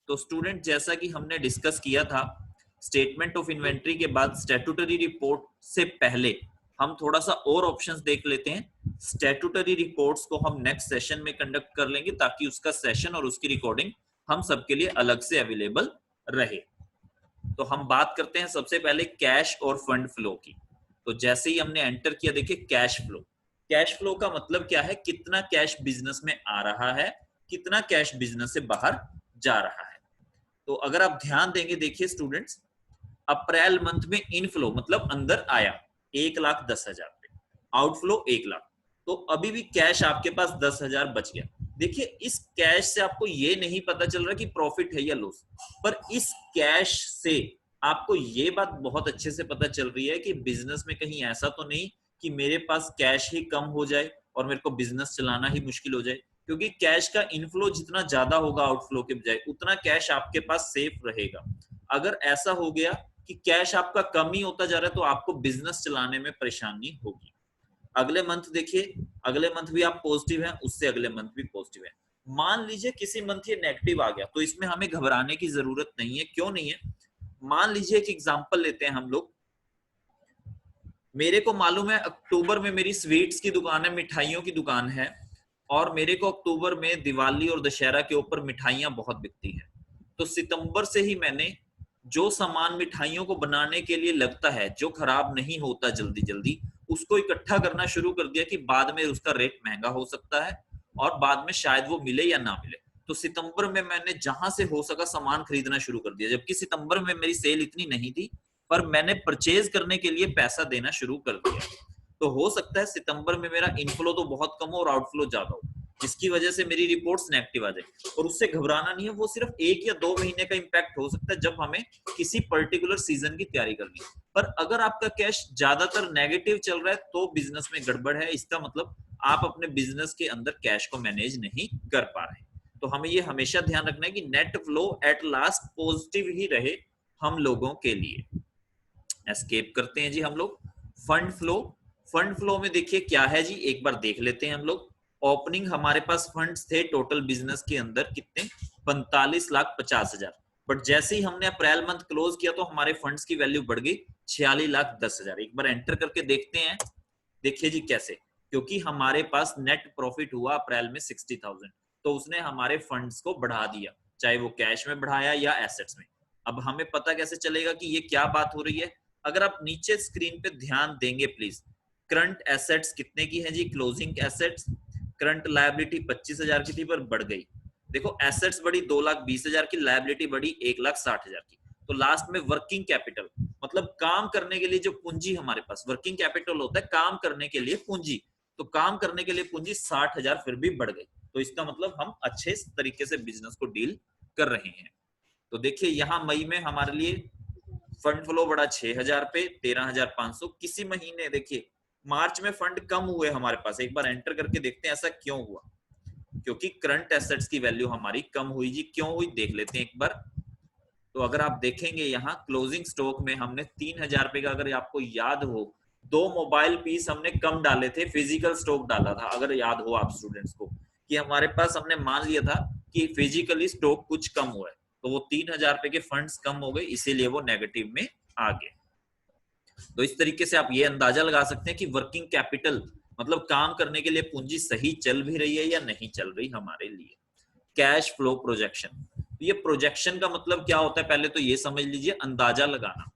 तो स्टूडेंट जैसा कि हमने डिस्कस किया था, स्टेटमेंट ऑफ इन्वेंट्री के बाद स्टैट्यूटरी रिपोर्ट से पहले हम थोड़ा सा और ऑप्शंस देख लेते हैं। स्टैट्यूटरी रिपोर्ट्स को हम नेक्स्ट सेशन में कंडक्ट कर लेंगे ताकि उसका सेशन और उसकी रिकॉर्डिंग हम सबके लिए अलग से अवेलेबल रहे। तो हम बात करते हैं सबसे पहले कैश और फंड फ्लो की। तो जैसे ही हमने एंटर किया, देखिए कैश फ्लो। कैश फ्लो का मतलब क्या है? कितना कैश बिजनेस में आ रहा है, कितना कैश बिजनेस से बाहर जा रहा है। तो अगर आप ध्यान देंगे, देखिए स्टूडेंट्स, अप्रैल मंथ में इनफ्लो मतलब अंदर आया 1,10,000 पे, आउटफ्लो 1,00,000, तो अभी भी कैश आपके पास 10,000 बच गया। देखिए इस कैश से आपको ये नहीं पता चल रहा कि प्रॉफिट है या लॉस, पर इस कैश से आपको ये बात बहुत अच्छे से पता चल रही है कि बिजनेस में कहीं ऐसा तो नहीं कि मेरे पास कैश ही कम हो जाए और मेरे को बिजनेस चलाना ही मुश्किल हो जाए, क्योंकि कैश का इनफ्लो जितना ज्यादा होगा आउटफ्लो के बजाय, उतना कैश आपके पास सेफ रहेगा। अगर ऐसा हो गया कि कैश आपका कम ही होता जा रहा है तो आपको बिजनेस चलाने में परेशानी होगी। अगले मंथ देखिए, अगले मंथ भी आप पॉजिटिव हैं, उससे अगले मंथ भी पॉजिटिव है। मान लीजिए किसी मंथ ये नेगेटिव आ गया, तो इसमें हमें घबराने की जरूरत नहीं है। क्यों नहीं है? मान लीजिए एक एग्जांपल लेते हैं हम लोग। मेरे को मालूम है अक्टूबर में मेरी स्वीट्स की दुकान है, मिठाइयों की दुकान है, और मेरे को अक्टूबर में दिवाली और दशहरा के ऊपर मिठाइयां बहुत बिकती है। तो सितंबर से ही मैंने जो सामान मिठाइयों को बनाने के लिए लगता है, जो खराब नहीं होता जल्दी जल्दी, उसको इकट्ठा करना शुरू कर दिया कि बाद में उसका रेट महंगा हो सकता है और बाद में शायद वो मिले या ना मिले। तो सितंबर में मैंने जहां से हो सका सामान खरीदना शुरू कर दिया, जबकि सितंबर में मेरी सेल इतनी नहीं थी, पर मैंने परचेज करने के लिए पैसा देना शुरू कर दिया। तो हो सकता है सितंबर में मेरा इनफ्लो तो बहुत कम हो और आउटफ्लो ज्यादा हो, जिसकी वजह से मेरी रिपोर्ट्स नेगेटिव आ जाए। और उससे घबराना नहीं है, वो सिर्फ 1 या 2 महीने का इंपैक्ट हो सकता है जब हमें किसी पर्टिकुलर सीजन की तैयारी करनी है। पर अगर आपका कैश ज्यादातर नेगेटिव चल रहा है तो बिजनेस में गड़बड़ है। इसका मतलब आप अपने बिजनेस के अंदर कैश को मैनेज नहीं कर पा रहे। तो हमें ये हमेशा ध्यान रखना है कि net flow at last positive ही रहे हम लोगों के लिए। एस्केप करते हैं जी हम लोग फंड फ्लो। फंड फ्लो में देखिए क्या है जी, एक बार देख लेते हैं हम लोग। ओपनिंग हमारे पास फंड्स थे टोटल बिजनेस के अंदर कितने? 45,50,000। बट जैसे ही हमने अप्रैल मंथ क्लोज किया तो हमारे फंड्स की वैल्यू बढ़ गई 46,10,000। एक बार एंटर करके देखते हैं, देखिए जी कैसे। क्योंकि हमारे पास नेट प्रॉफिट हुआ अप्रैल में 60,000, तो उसने हमारे फंड्स को बढ़ा दिया, चाहे वो कैश में बढ़ाया या एसेट्स में। अब हमें पता कैसे चलेगा कि ये क्या बात हो रही है? अगर आप नीचे स्क्रीन पे ध्यान देंगे प्लीज, करंट एसेट्स कितने की है जी? क्लोजिंग एसेट्स, करंट लायबिलिटी 25,000 की थी पर बढ़ गई। देखो एसेट्स बढ़ी 2,20,000 की, लायबिलिटी बढ़ी 1,60,000 की। तो लास्ट में वर्किंग कैपिटल मतलब काम करने के लिए जो पूंजी हमारे पास, वर्किंग कैपिटल होता है काम करने के लिए पूंजी, तो काम करने के लिए पूंजी 60,000 फिर भी बढ़ गई। तो इसका मतलब हम अच्छे तरीके से बिजनेस को डील कर रहे हैं। तो देखिए यहां मई में हमारे लिए फंड फ्लो बढ़ा 6,000 पे 13,500। किसी महीने देखिए मार्च में फंड कम हुए हमारे पास, एक बार एंटर करके देखते हैं ऐसा क्यों हुआ। क्योंकि करंट एसेट्स की वैल्यू हमारी कम हुई जी। क्यों हुई देख लेते हैं एक बार। तो अगर आप देखेंगे यहाँ क्लोजिंग स्टॉक में हमने 3,000 रुपए का, अगर आपको याद हो, 2 मोबाइल पीस हमने कम डाले थे, फिजिकल स्टॉक डाला था। अगर याद हो आप स्टूडेंट्स को कि हमारे पास हमने मान लिया था कि फिजिकली स्टॉक कुछ कम हुआ है, तो वो 3,000 रुपए के फंड्स कम हो गए, इसीलिए वो नेगेटिव में आ गए। तो इस तरीके से आप ये अंदाजा लगा सकते हैं कि वर्किंग कैपिटल मतलब काम करने के लिए पूंजी सही चल भी रही है या नहीं चल रही हमारे लिए। कैश फ्लो प्रोजेक्शन, ये प्रोजेक्शन का मतलब क्या होता है? पहले तो ये समझ लीजिए, अंदाजा लगाना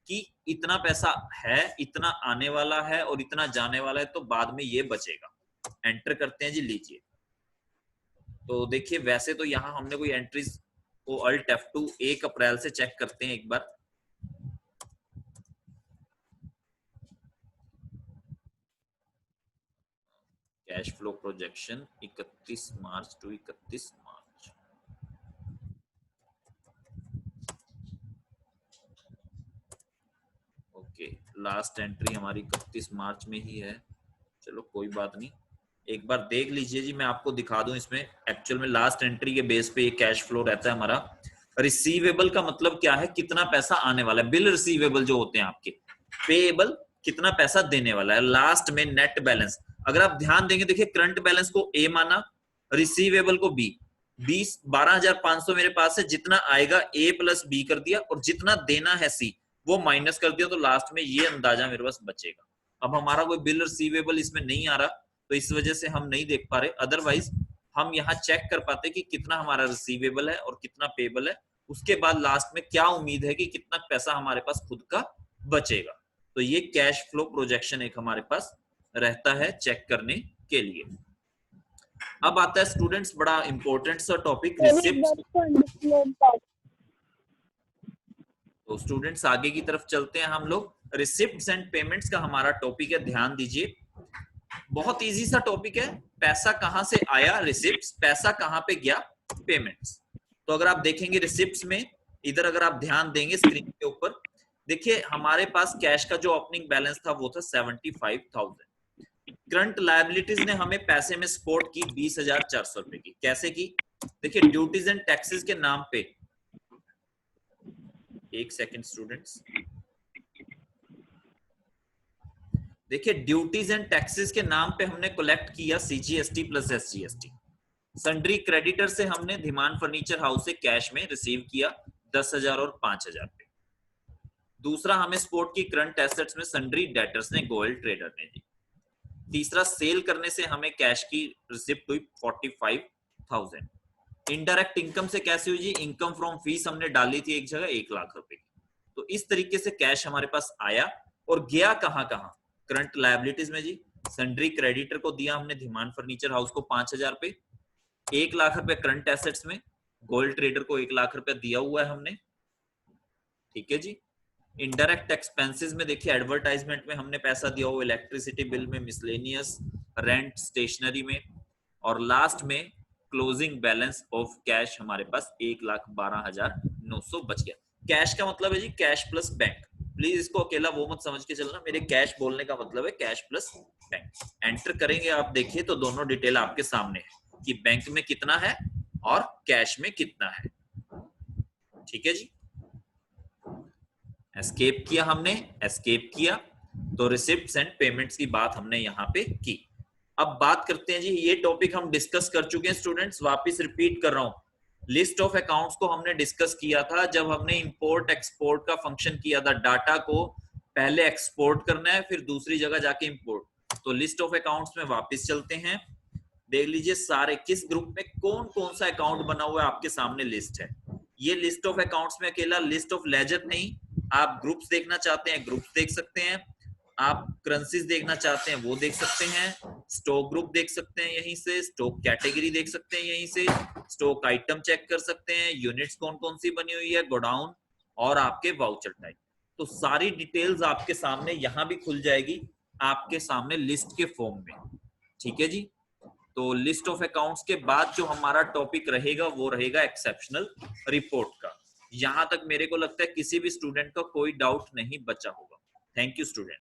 कि इतना पैसा है, इतना आने वाला है और इतना जाने वाला है, तो बाद में ये बचेगा। एंटर करते हैं जी, लीजिए। तो देखिए वैसे तो यहाँ हमने कोई एंट्रीज को अल्ट F2 1 अप्रैल से चेक करते हैं एक बार। Cash flow projection 31 March to 31 March. Okay, last entry हमारी 31 मार्च में ही है। चलो कोई बात नहीं, एक बार देख लीजिए जी, मैं आपको दिखा दूं इसमें एक्चुअल में लास्ट एंट्री के बेस पे ये कैश फ्लो रहता है हमारा। रिसीवेबल का मतलब क्या है? कितना पैसा आने वाला है। बिल रिसीवेबल जो होते हैं आपके, पेएबल कितना पैसा देने वाला है। लास्ट में नेट बैलेंस, अगर आप ध्यान देंगे देखिए करंट बैलेंस को ए माना, रिसीवेबल को बी। 12,500 मेरे पास है, जितना आएगा A प्लस बी कर दिया और जितना देना है C वो माइनस कर दिया, तो लास्ट में ये अंदाजा मेरे पास बचेगा। अब हमारा कोई बिल रिसीवेबल इसमें नहीं आ रहा, तो इस वजह से हम नहीं देख पा रहे, अदरवाइज हम यहाँ चेक कर पाते कि कितना हमारा रिसीवेबल है और कितना पेबल है, उसके बाद लास्ट में क्या उम्मीद है कि कितना पैसा हमारे पास खुद का बचेगा। तो ये कैश फ्लो प्रोजेक्शन एक हमारे पास रहता है चेक करने के लिए। अब आता है स्टूडेंट्स बड़ा इंपॉर्टेंट सा टॉपिक, रिसिप्ट। तो स्टूडेंट्स आगे की तरफ चलते हैं हम लोग। रिसिप्ट्स एंड पेमेंट्स का हमारा टॉपिक है, ध्यान दीजिए, बहुत इजी सा टॉपिक है। पैसा कहां से आया, रिसिप्ट्स, पैसा कहां पे गया, पेमेंट्स। तो अगर आप देखेंगे रिसिप्ट्स में, इधर अगर आप ध्यान देंगे स्क्रीन के ऊपर, देखिए हमारे पास कैश का जो ओपनिंग बैलेंस था वो था 75,000। करंट लायबिलिटीज ने हमें पैसे में सपोर्ट की 20,400 रुपए की। कैसे की, देखिए ड्यूटीज एंड टैक्सेस के नाम पे, एक सेकंड स्टूडेंट्स, देखिए ड्यूटीज एंड टैक्सेस के नाम पे हमने कलेक्ट किया CGST plus SGST. Sundry creditor से हमने धीमान फर्नीचर हाउस से कैश में रिसीव किया 10,000 और 5,000 पे। दूसरा हमें सपोर्ट की करंट एसेट्स में सन्ड्री डेटर्स ने, गोयल ट्रेडर ने दी। तीसरा सेल करने से हमें कैश की रिसिप्ट हुई 45,000। इनडायरेक्ट इनकम से कैसे हुई जी, इनकम फ्रॉम फीस हमने डाली थी एक जगह 1 लाख रुपए की। तो इस तरीके से कैश हमारे पास आया और गया कहां कहां, करंट लायबिलिटीज में जी। सन्ड्री क्रेडिटर को दिया हमने धीमान फर्नीचर हाउस को 5,000 पे, 1 लाख रुपए करंट एसेट्स में, गोल्ड ट्रेडर को 1 लाख रुपए दिया हुआ है हमने, ठीक है जी। इनडायरेक्ट एक्सपेंसेस में देखिए एडवर्टाइजमेंट में हमने पैसा दिया हुआ, इलेक्ट्रिसिटी बिल में, मिसलेनियस, रेंट, स्टेशनरी में, और लास्ट में क्लोजिंग बैलेंस ऑफ कैश हमारे पास 1,12,900 बच गया। कैश का मतलब है जी कैश प्लस बैंक। प्लीज इसको अकेला वो मत समझ के चलना, मेरे कैश बोलने का मतलब है कैश प्लस बैंक। एंटर करेंगे आप देखिए तो दोनों डिटेल आपके सामने है कि बैंक में कितना है और कैश में कितना है, ठीक है जी। एस्केप किया हमने, एस्केप किया, तो रिसिप्ट्स एंड पेमेंट्स की बात हमने यहाँ पे की। अब बात करते हैं जी, ये टॉपिक हम डिस्कस कर चुके हैं स्टूडेंट्स, वापस रिपीट कर रहा हूं। लिस्ट ऑफ अकाउंट्स को हमने डिस्कस किया था जब हमने इंपोर्ट एक्सपोर्ट का फंक्शन किया था। डाटा को पहले एक्सपोर्ट करना है फिर दूसरी जगह जाके इंपोर्ट। तो लिस्ट ऑफ अकाउंट्स में वापस चलते हैं, देख लीजिए सारे किस ग्रुप में कौन कौन सा अकाउंट बना हुआ है, आपके सामने लिस्ट है। ये लिस्ट ऑफ अकाउंट्स में अकेला लिस्ट ऑफ लेजर नहीं, आप ग्रुप्स देखना चाहते हैं ग्रुप्स देख सकते हैं, आप करेंसीज देखना चाहते हैं वो देख सकते हैं, स्टॉक ग्रुप देख सकते हैं यहीं से, स्टॉक कैटेगरी देख सकते हैं यहीं से, स्टॉक आइटम चेक कर सकते हैं, यूनिट्स कौन कौन सी बनी हुई है, गोडाउन, और आपके वाउचर टाइप। तो सारी डिटेल्स आपके सामने यहां भी खुल जाएगी आपके सामने लिस्ट के फॉर्म में, ठीक है जी। तो लिस्ट ऑफ अकाउंट्स के बाद जो हमारा टॉपिक रहेगा वो रहेगा एक्सेप्शनल रिपोर्ट का। यहां तक मेरे को लगता है किसी भी स्टूडेंट का कोई डाउट नहीं बचा होगा। Thank you student.